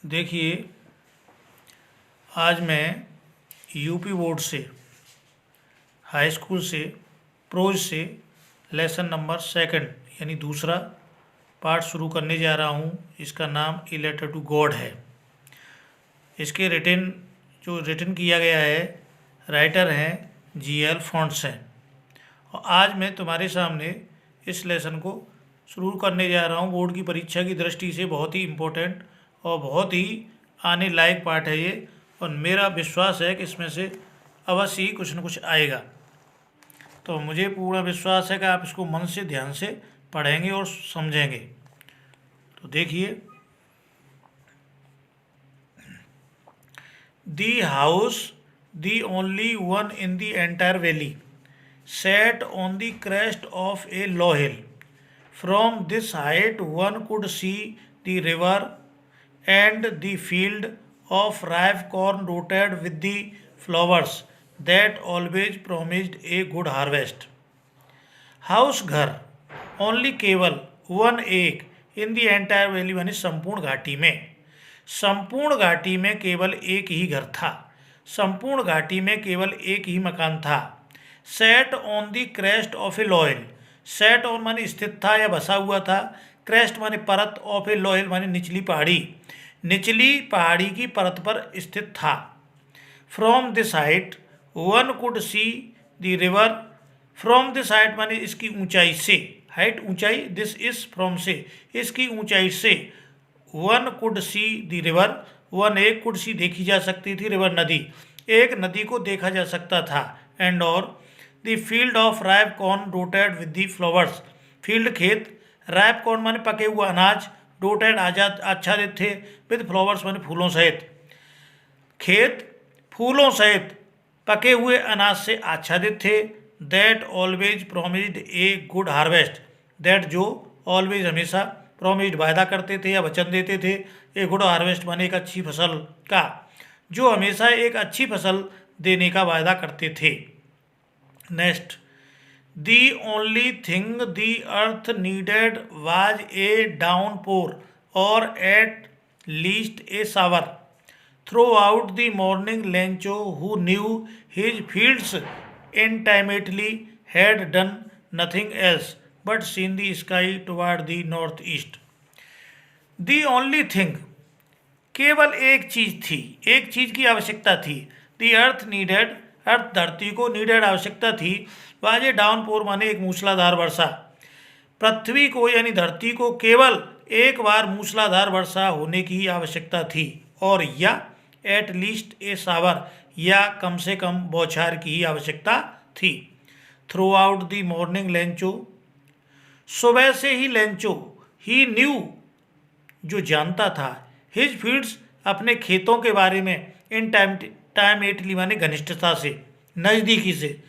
देखिए, आज मैं यूपी बोर्ड से, हाई स्कूल से, प्रोज से लेसन नंबर सेकंड यानी दूसरा पार्ट शुरू करने जा रहा हूँ। इसका नाम ए लेटर टू गॉड है। इसके रिटन किया गया है, राइटर हैं जीएल फॉन्ट्स हैं। और आज मैं तुम्हारे सामने इस लेसन को शुरू करने जा रहा हूँ। बोर्ड की परीक्षा की दृष्टि से बहुत ही इम्पोर्टेंट और बहुत ही आने लायक पाठ है ये, और मेरा विश्वास है कि इसमें से अवश्य ही कुछ न कुछ आएगा। तो मुझे पूरा विश्वास है कि आप इसको मन से ध्यान से पढ़ेंगे और समझेंगे। तो देखिए, The house, the only one in the entire valley, sat on the crest of a low hill. From this height one could see the river and the field of ripe corn dotted with the flowers that always promised a good harvest. House घर, only केवल, one एक, इन the entire valley यानी संपूर्ण घाटी में। संपूर्ण घाटी में केवल एक ही घर था, संपूर्ण घाटी में केवल एक ही मकान था। Set on the crest of A loyal, set on माने स्थित था या बसा हुआ था, क्रेस्ट माने परत, ऑफ ए लॉयल माने निचली पहाड़ी, निचली पहाड़ी की परत पर स्थित था। From this height one could see the river, from this height माने इसकी ऊंचाई से, हाइट ऊंचाई, दिस इज फ्रॉम से, इसकी ऊंचाई से, one could see the river, one एक कुड सी देखी जा सकती थी, रिवर नदी, एक नदी को देखा जा सकता था। एंड और the field of ripe corn डोटेड with the flowers, field खेत, राइप कॉर्न माने पके हुआ अनाज, डोटेड आजाद आच्छादित थे, विद फ्लावर्स माने फूलों सहित, खेत फूलों सहित पके हुए अनाज से आच्छादित थे। That always promised a good harvest, that जो ऑलवेज हमेशा प्रोमिस्ड वायदा करते थे या वचन देते थे, ए गुड हार्वेस्ट माने एक अच्छी फसल का, जो हमेशा एक अच्छी फसल देने का वायदा करते थे। Next, the only thing the earth needed was a downpour और at least a shower. Throughout the morning, Lencho, who knew his fields intimately, had done nothing else but seen the sky toward the northeast. The only thing, केवल एक चीज़ थी, एक चीज़ की आवश्यकता थी। The earth needed, अर्थ धरती को, needed आवश्यकता थी, वाजे डाउनपोर माने एक मूसलाधार वर्षा, पृथ्वी को यानी धरती को केवल एक बार मूसलाधार वर्षा होने की आवश्यकता थी, और या एट लीस्ट ए शावर, या कम से कम बौछार की ही आवश्यकता थी। Through out the morning Lencho, सुबह से ही लेंचो, ही न्यू जो जानता था, हिज फील्ड्स अपने खेतों के बारे में, इन टाइमेटली माने घनिष्ठता से, नज़दीकी से,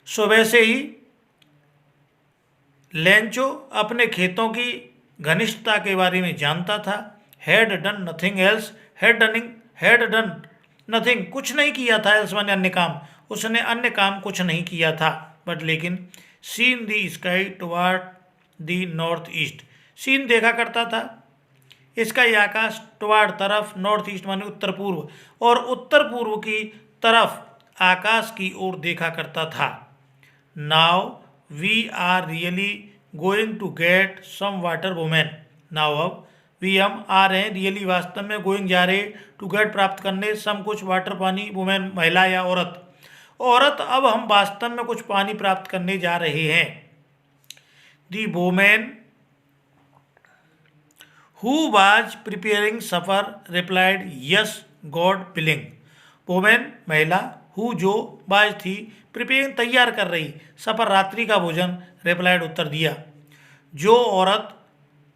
सुबह से ही लेंचो अपने खेतों की घनिष्ठता के बारे में जानता था। Had done nothing else, had done nothing कुछ नहीं किया था, एल्स माने अन्य काम, उसने अन्य काम कुछ नहीं किया था, बट लेकिन seen the sky toward the north east, seen देखा करता था स्काई आकाश, टुवार्ड तरफ, नॉर्थ ईस्ट माने उत्तर पूर्व, और उत्तर पूर्व की तरफ आकाश की ओर देखा करता था। Now we are really going to get some water women, now अब वी हम आ रहे हैं, रियली वास्तव में, गोइंग जा रहे, टू गेट प्राप्त करने, सम कुछ, वाटर पानी, वुमेन महिला या औरत, औरत, अब हम वास्तव में कुछ पानी प्राप्त करने जा रहे हैं। दी women who was preparing suffer replied yes God willing, women महिला, हु जो, वाज थी, प्रिपेयरिंग तैयार कर रही, सफर रात्रि का भोजन, रिप्लाइड उत्तर दिया, जो औरत,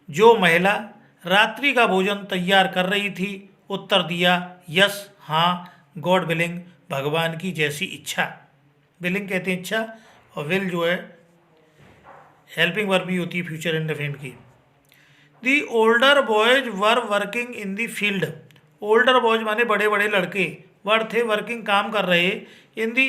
जो महिला रात्रि का भोजन तैयार कर रही थी, उत्तर दिया यस हाँ, गॉड विलिंग भगवान की जैसी इच्छा, विलिंग कहते हैं इच्छा, और विल जो है हेल्पिंग वर्ब भी होती है फ्यूचर इंडेफिनिट की। The older boys were working in the field, older boys माने बड़े बड़े लड़के, वर थे वर्किंग काम कर रहे, इन दी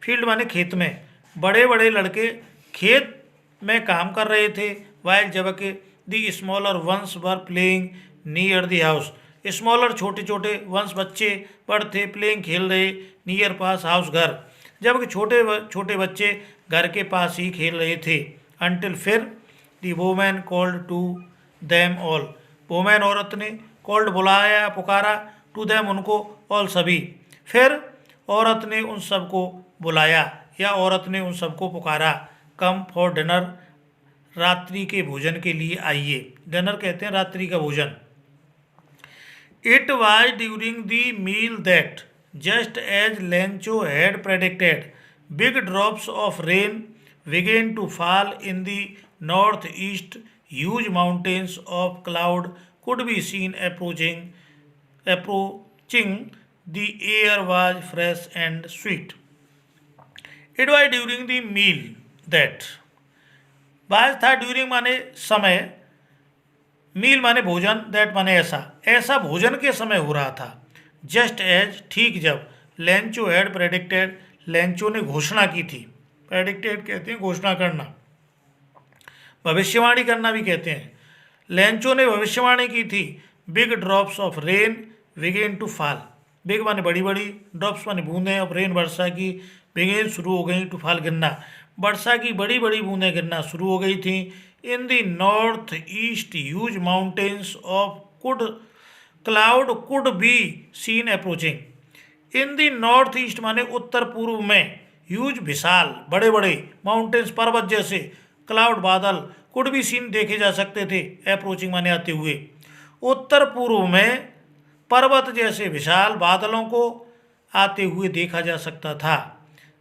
फील्ड माने खेत में, बड़े बड़े लड़के खेत में काम कर रहे थे, वाइल जबकि the smaller ones were playing near the house, smaller छोटे छोटे वंस बच्चे पर थे प्लेइंग खेल रहे नियर पास हाउस घर, जबकि छोटे छोटे बच्चे घर के पास ही खेल रहे थे। अनटिल फिर the woman called to them all, woman औरत ने कॉल्ड बुलाया पुकारा टू देम उनको ऑल सभी, फिर औरत ने उन सबको बुलाया या औरत ने उन सबको पुकारा कम फॉर डिनर, रात्रि के भोजन के लिए आइए। डिनर कहते हैं रात्रि का भोजन। It was during the meal that just as Lencho had predicted big drops of rain began to fall in the northeast. Huge mountains of cloud could be seen approaching. The air was fresh and sweet. It was during the meal that, was था during माने समय, मील माने भोजन, that माने ऐसा, ऐसा भोजन के समय हो रहा था। जस्ट एज ठीक जब, लेंचो हैड प्रेडिक्टेड, लेंचो ने घोषणा की थी। प्रेडिक्टेड कहते हैं घोषणा करना, भविष्यवाणी करना भी कहते हैं। लेंचो ने भविष्यवाणी की थी। Big drops of rain began to fall, big माने बड़ी बड़ी, ड्रॉप्स माने बूंदें, ऑफ रेन वर्षा की, बिगेन शुरू हो गई, टू फॉल गिरना, वर्षा की बड़ी बड़ी बूंदें गिरना शुरू हो गई थी। In the north east huge mountains of cloud could be seen approaching. In the north east माने उत्तर पूर्व में, ह्यूज विशाल बड़े बड़े, माउंटेन्स पर्वत जैसे, क्लाउड बादल, कुड भी सीन देखे जा सकते थे, अप्रोचिंग माने आते हुए। उत्तर पूर्व में पर्वत जैसे विशाल बादलों को आते हुए देखा जा सकता था।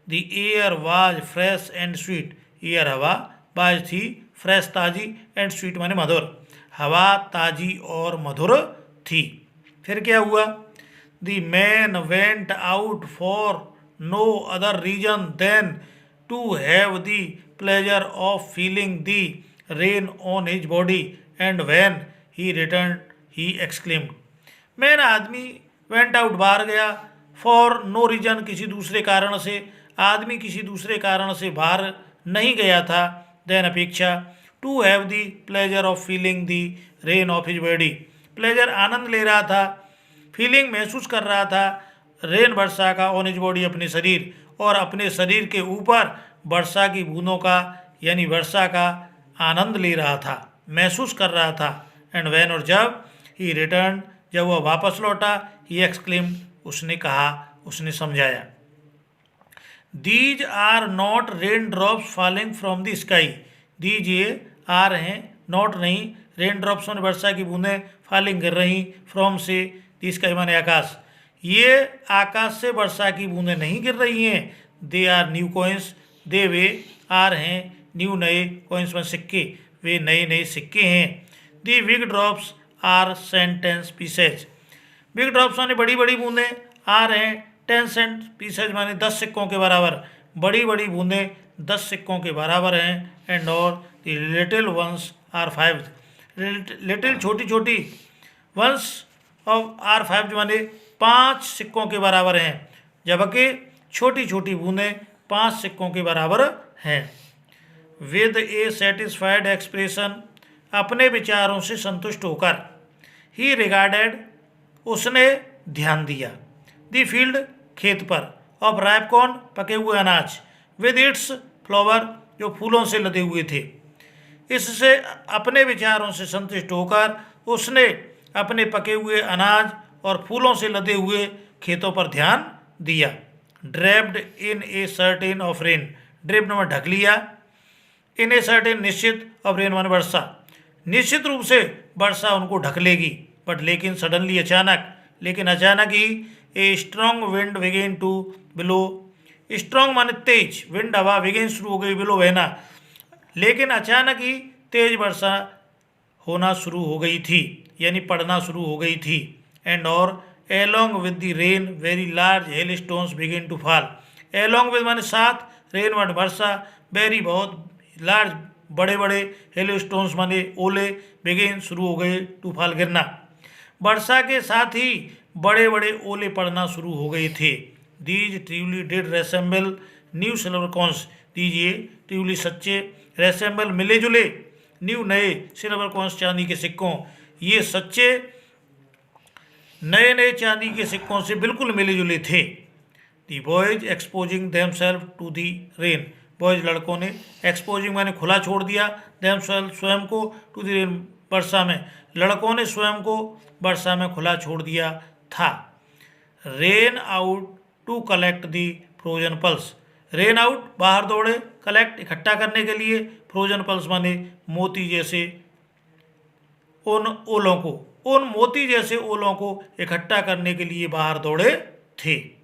The air was fresh and sweet, air हवा, वाज थी, फ्रेश ताजी, एंड स्वीट माने मधुर, हवा ताजी और मधुर थी। फिर क्या हुआ? The man went out for no other reason than to have the pleasure of feeling the rain on his body, and when he returned he exclaimed, man आदमी वेंट आउट बाहर गया, फॉर नो रीजन किसी दूसरे कारण से, आदमी किसी दूसरे कारण से बाहर नहीं गया था, देन अपेक्षा, to have the pleasure of feeling the rain of his body, pleasure आनंद ले रहा था, फीलिंग महसूस कर रहा था रेन वर्षा का, ऑन हिज बॉडी अपने शरीर, और अपने शरीर के ऊपर वर्षा की बूंदों का यानी वर्षा का आनंद ले रहा था, महसूस कर रहा था। एंड वैन और जब, ही रिटर्न जब वह वापस लौटा, ही एक्सक्लेम उसने कहा, उसने समझाया, these are not rain drops falling from the sky, these ये आर हैं, नॉट नहीं, रेन ड्रॉप्स में वर्षा की बूंदें, फॉलिंग गिर रही, फ्रॉम से, द स्काई माने आकाश, ये आकाश से वर्षा की बूंदें नहीं गिर रही हैं। They are new coins, they वे आर हैं, न्यू नए, कॉइन्स में सिक्के, वे नए नए सिक्के हैं। The big drops are sentence pieces, big drops माने बड़ी बड़ी बूंदें, आर हैं 10 सेंट पीसेज माने 10 सिक्कों के बराबर, बड़ी बड़ी बूंदें 10 सिक्कों के बराबर हैं। एंड और the little ones are 5, little छोटी छोटी, वंस ऑफ आर 5 माने 5 सिक्कों के बराबर हैं, जबकि छोटी छोटी बूंदें 5 सिक्कों के बराबर हैं। विद ए सेटिस्फाइड एक्सप्रेशन, अपने विचारों से संतुष्ट होकर, ही रिगार्डेड उसने ध्यान दिया, द फील्ड खेत पर, ऑफ राइप कॉर्न पके हुए अनाज, विद इट्स फ्लावर जो फूलों से लदे हुए थे। इससे अपने विचारों से संतुष्ट होकर उसने अपने पके हुए अनाज और फूलों से लदे हुए खेतों पर ध्यान दिया। Draped in a certain of rain, draped में ढक लिया, इन ए सर्टेन निश्चित, ऑफ रेन माने वर्षा, निश्चित रूप से वर्षा उनको ढक लेगी। बट लेकिन सडनली अचानक, लेकिन अचानक ही a strong wind began to blow, strong माने तेज, विंड हवा, बिगेन शुरू हो गई, बिलो बहना, लेकिन अचानक ही तेज वर्षा होना शुरू हो गई थी, यानी पड़ना शुरू हो गई थी। एंड और along with the rain very large hailstones begin to fall, along with माने साथ, रेन माने वर्षा, वेरी बहुत, लार्ज बड़े बड़े, हेल स्टोन्स माने ओले, बिगिन शुरू हो गए, टू फॉल गिरना, वर्षा के साथ ही बड़े बड़े ओले पड़ना शुरू हो गए थे। These truly did resemble new silver coins, these ये ट्रूली सच्चे, रेसेंबल मिले जुले, न्यू नए, सिल्वर कॉन्स चांदी के सिक्कों, ये सच्चे नए नए चांदी के सिक्कों से बिल्कुल मिले जुले थे। The boys exposing themselves to the rain, boys लड़कों ने, एक्सपोजिंग मैंने खुला छोड़ दिया, देमसेल्फ स्वयं को, टू दी रेन वर्षा में, लड़कों ने स्वयं को वर्षा में खुला छोड़ दिया था। Ran out to collect the frozen pearls, ran out बाहर दौड़े, कलेक्ट इकट्ठा करने के लिए, फ्रोजन पल्स माने मोती जैसे उन ओलों को, उन मोती जैसे ओलों को इकट्ठा करने के लिए बाहर दौड़े थे।